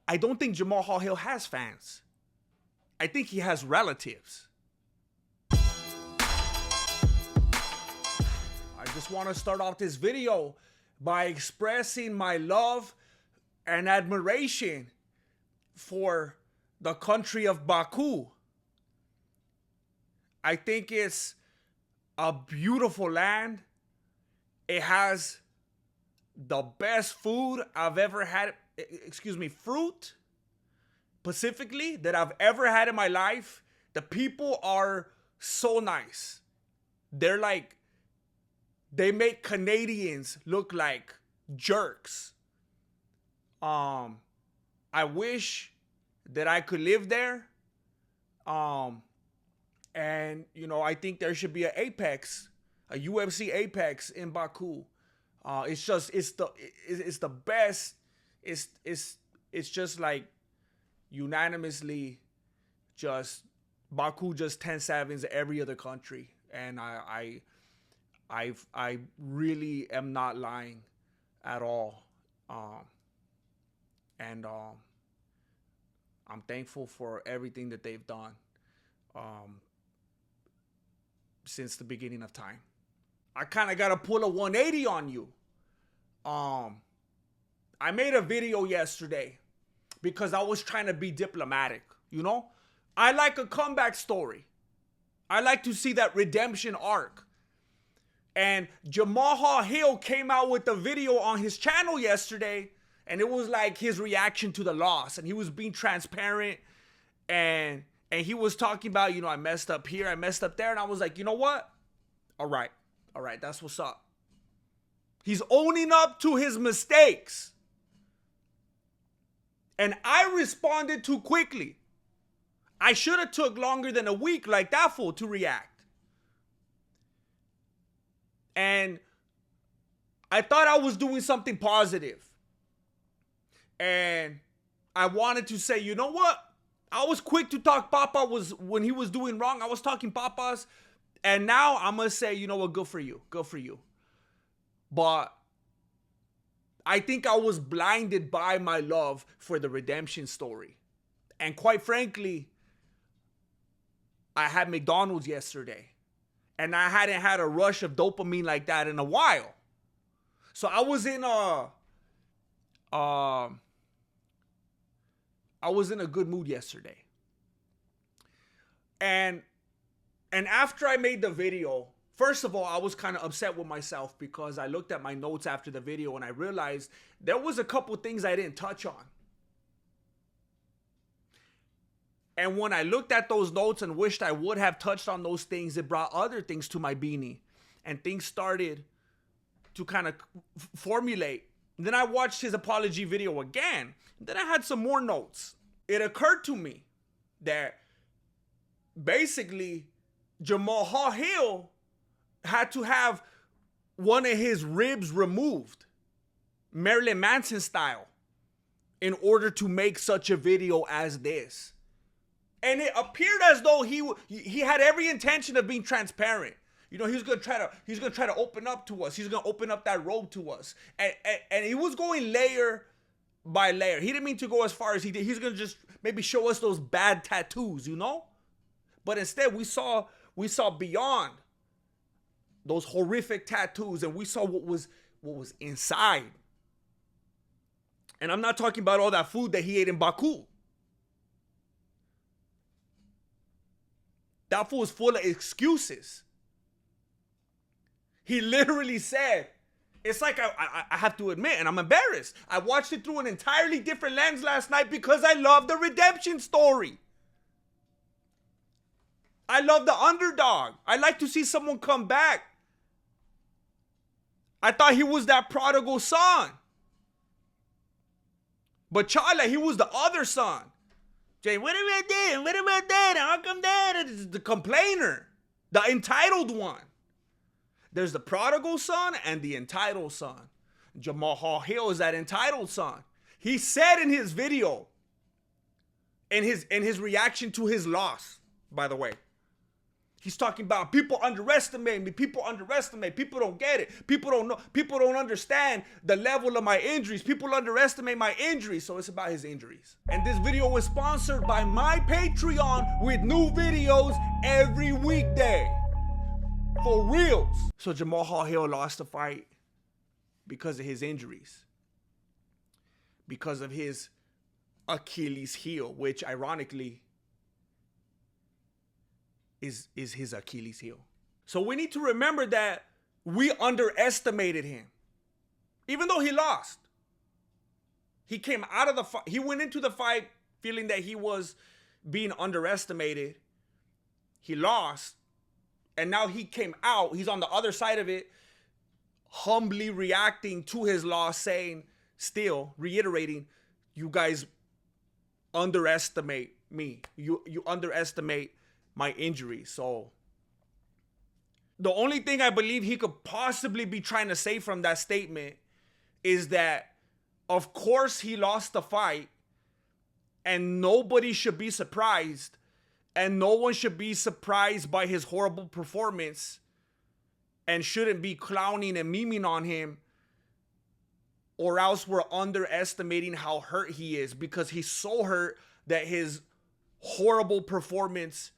I don't think Jamahal Hill has fans. I think he has relatives. I just want to start off this video by expressing my love and admiration for the country of Baku. I think it's a beautiful land. It has the best food I've ever had. Fruit specifically that I've ever had in my life. The people are so nice. They're like, they make Canadians look like jerks. I wish that I could live there. And you know, I think there should be a UFC Apex in Baku. It's the best. It's just like unanimously just Baku just 10-7s every other country, and I really am not lying at all. And I'm thankful for everything that they've done since the beginning of time. I kind of got to pull a 180 on you. I made a video yesterday because I was trying to be diplomatic, you know? I like a comeback story. I like to see that redemption arc. And Jamahal Hill came out with a video on his channel yesterday, and it was like his reaction to the loss, and he was being transparent, and he was talking about, you know, I messed up here, I messed up there, and I was like, you know what? All right, that's what's up. He's owning up to his mistakes. And I responded too quickly. I should have took longer than a week like that fool to react. And I thought I was doing something positive. And I wanted to say, you know what? I was quick to talk Papa when he was doing wrong. I was talking Papas. And now I'm going to say, you know what? Good for you. Good for you. But I think I was blinded by my love for the redemption story. And quite frankly, I had McDonald's yesterday. And I hadn't had a rush of dopamine like that in a while. So I was in a good mood yesterday. And after I made the video, first of all, I was kind of upset with myself because I looked at my notes after the video and I realized there was a couple things I didn't touch on. And when I looked at those notes and wished I would have touched on those things, it brought other things to my beanie. And things started to kind of formulate. And then I watched his apology video again. And then I had some more notes. It occurred to me that basically Jamahal Hill had to have one of his ribs removed, Marilyn Manson style, in order to make such a video as this. And it appeared as though he had every intention of being transparent. You know, he's gonna try to open up to us. He's gonna open up that road to us. And he was going layer by layer. He didn't mean to go as far as he did. He's gonna just maybe show us those bad tattoos, you know? But instead we saw beyond those horrific tattoos, and we saw what was inside. And I'm not talking about all that food that he ate in Baku. That fool was full of excuses. He literally said, it's like I have to admit, and I'm embarrassed, I watched it through an entirely different lens last night because I love the redemption story. I love the underdog. I like to see someone come back. I thought he was that prodigal son. But Charlie, he was the other son. Jay, what about that? What about that? How come that? It's the complainer. The entitled one. There's the prodigal son and the entitled son. Jamahal Hill is that entitled son. He said in his video, in his reaction to his loss, by the way, He's talking about people underestimate me. People underestimate. People don't get it. People don't know. People don't understand the level of my injuries. People underestimate my injuries. So it's about his injuries. And this video was sponsored by my Patreon with new videos every weekday. For reals. So Jamahal Hill lost the fight because of his injuries. Because of his Achilles heel, which ironically is his Achilles heel. So we need to remember that we underestimated him. Even though he lost. He came out of the fight. He went into the fight feeling that he was being underestimated. He lost. And now he came out. He's on the other side of it, humbly reacting to his loss, saying, still reiterating, you guys underestimate me. You underestimate my injury. So the only thing I believe he could possibly be trying to say from that statement is that, of course, he lost the fight and nobody should be surprised, and no one should be surprised by his horrible performance and shouldn't be clowning and memeing on him, or else we're underestimating how hurt he is, because he's so hurt that his horrible performance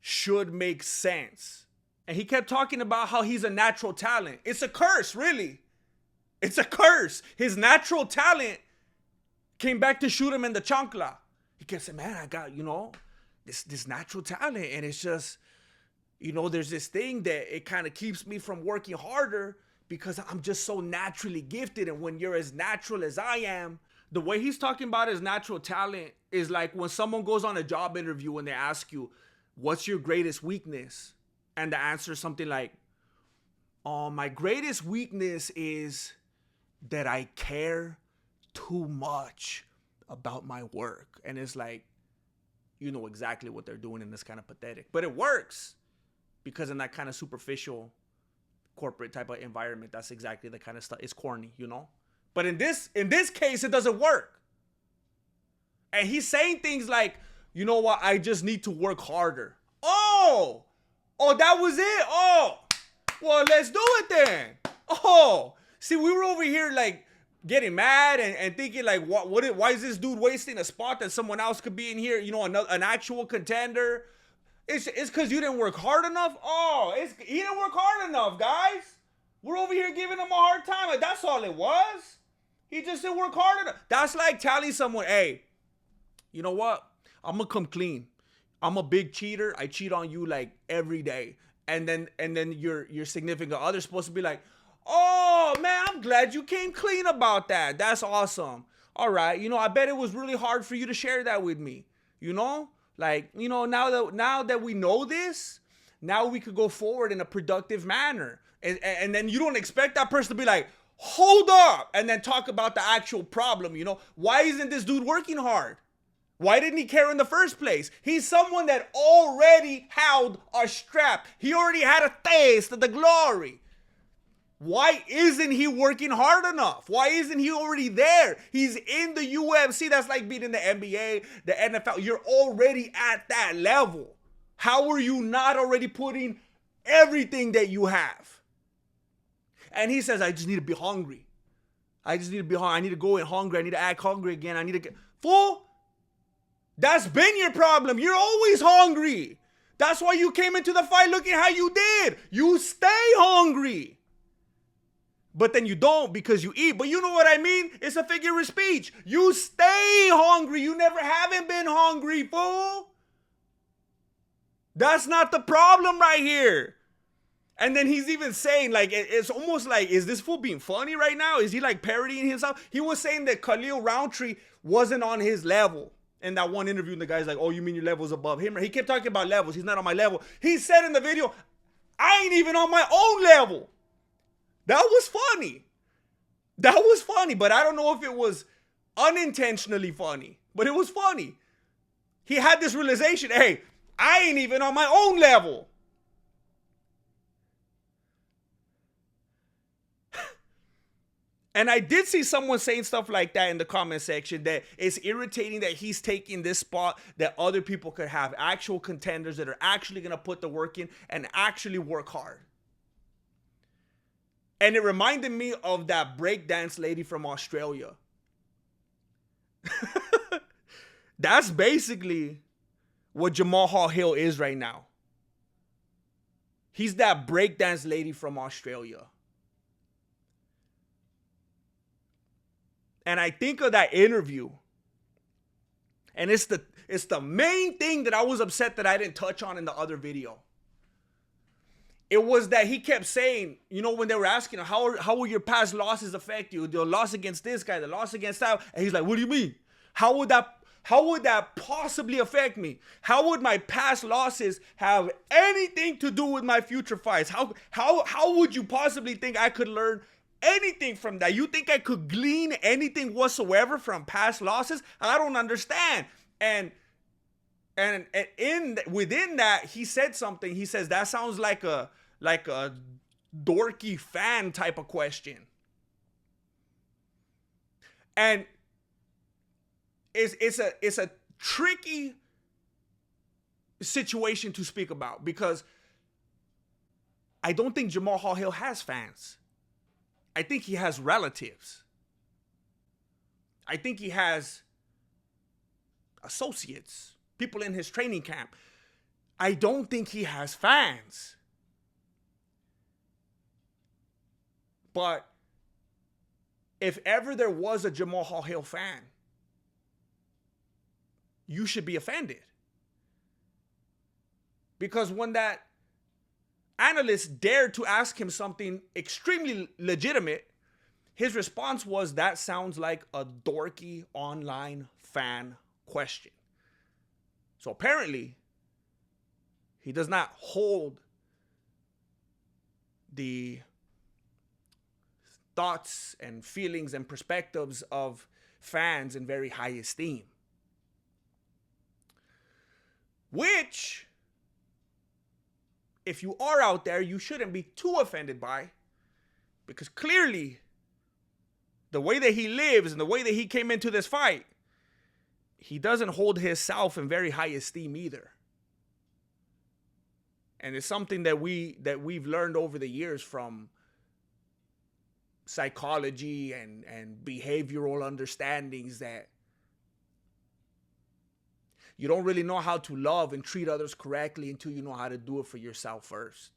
should make sense. And he kept talking about how he's a natural talent. It's a curse, really. It's a curse. His natural talent came back to shoot him in the chancla. He kept saying, man, I got, this natural talent. And it's just, there's this thing that it kind of keeps me from working harder because I'm just so naturally gifted. And when you're as natural as I am, the way he's talking about his natural talent is like when someone goes on a job interview and they ask you, what's your greatest weakness? And the answer is something like, my greatest weakness is that I care too much about my work. And it's like, you know exactly what they're doing, and it's kind of pathetic. But it works because in that kind of superficial corporate type of environment, that's exactly the kind of stuff. It's corny, But in this case, it doesn't work. And he's saying things like, you know what? I just need to work harder. Oh, that was it. Oh, well, let's do it then. Oh, see, we were over here like getting mad and thinking like, why is this dude wasting a spot that someone else could be in here? An actual contender. It's because you didn't work hard enough. Oh, he didn't work hard enough, guys. We're over here giving him a hard time. Like, that's all it was. He just didn't work hard enough. That's like telling someone, hey, you know what? I'm gonna come clean. I'm a big cheater. I cheat on you like every day. And then your significant other's supposed to be like, oh man, I'm glad you came clean about that. That's awesome. All right, I bet it was really hard for you to share that with me. Like, now that we know this, now we could go forward in a productive manner. And then you don't expect that person to be like, hold up, and then talk about the actual problem. Why isn't this dude working hard? Why didn't he care in the first place? He's someone that already held a strap. He already had a taste of the glory. Why isn't he working hard enough? Why isn't he already there? He's in the UFC. That's like being in the NBA, the NFL. You're already at that level. How are you not already putting everything that you have? And he says, I just need to be hungry. I just need to be hungry. I need to go in hungry. I need to act hungry again. I need to get... Fool! That's been your problem. You're always hungry. That's why you came into the fight looking how you did. You stay hungry. But then you don't because you eat. But you know what I mean? It's a figure of speech. You stay hungry. You never haven't been hungry, fool. That's not the problem right here. And then he's even saying, like, it's almost like, is this fool being funny right now? Is he like parodying himself? He was saying that Khalil Rountree wasn't on his level. In that one interview, and the guy's like, oh, you mean your level's above him? He kept talking about levels. He's not on my level. He said in the video, I ain't even on my own level. That was funny. That was funny, but I don't know if it was unintentionally funny, but it was funny. He had this realization, hey, I ain't even on my own level. And I did see someone saying stuff like that in the comment section, that it's irritating that he's taking this spot that other people could have, actual contenders that are actually going to put the work in and actually work hard. And it reminded me of that breakdance lady from Australia. That's basically what Jamahal Hill is right now. He's that breakdance lady from Australia. And I think of that interview, and it's the main thing that I was upset that I didn't touch on in the other video. It was that he kept saying, you know, when they were asking him, how will your past losses affect you? The loss against this guy, the loss against that. And he's like, what do you mean? How would that possibly affect me? How would my past losses have anything to do with my future fights? How would you possibly think I could learn anything from that? You think I could glean anything whatsoever from past losses? I don't understand. And within that, he said something. He says that sounds like a dorky fan type of question. And it's a tricky situation to speak about, because I don't think Jamahal Hill has fans. I think he has relatives. I think he has associates, people in his training camp. I don't think he has fans. But if ever there was a Jamahal Hill fan, you should be offended. Because when that analyst dared to ask him something extremely legitimate, his response was, that sounds like a dorky online fan question. So apparently, he does not hold the thoughts and feelings and perspectives of fans in very high esteem. Which, if you are out there, you shouldn't be too offended by, because clearly the way that he lives and the way that he came into this fight, he doesn't hold himself in very high esteem either. And it's something that we've learned over the years from psychology and behavioral understandings, that you don't really know how to love and treat others correctly until you know how to do it for yourself first.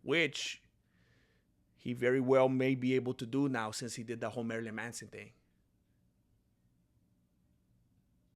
Which he very well may be able to do now, since he did the whole Marilyn Manson thing.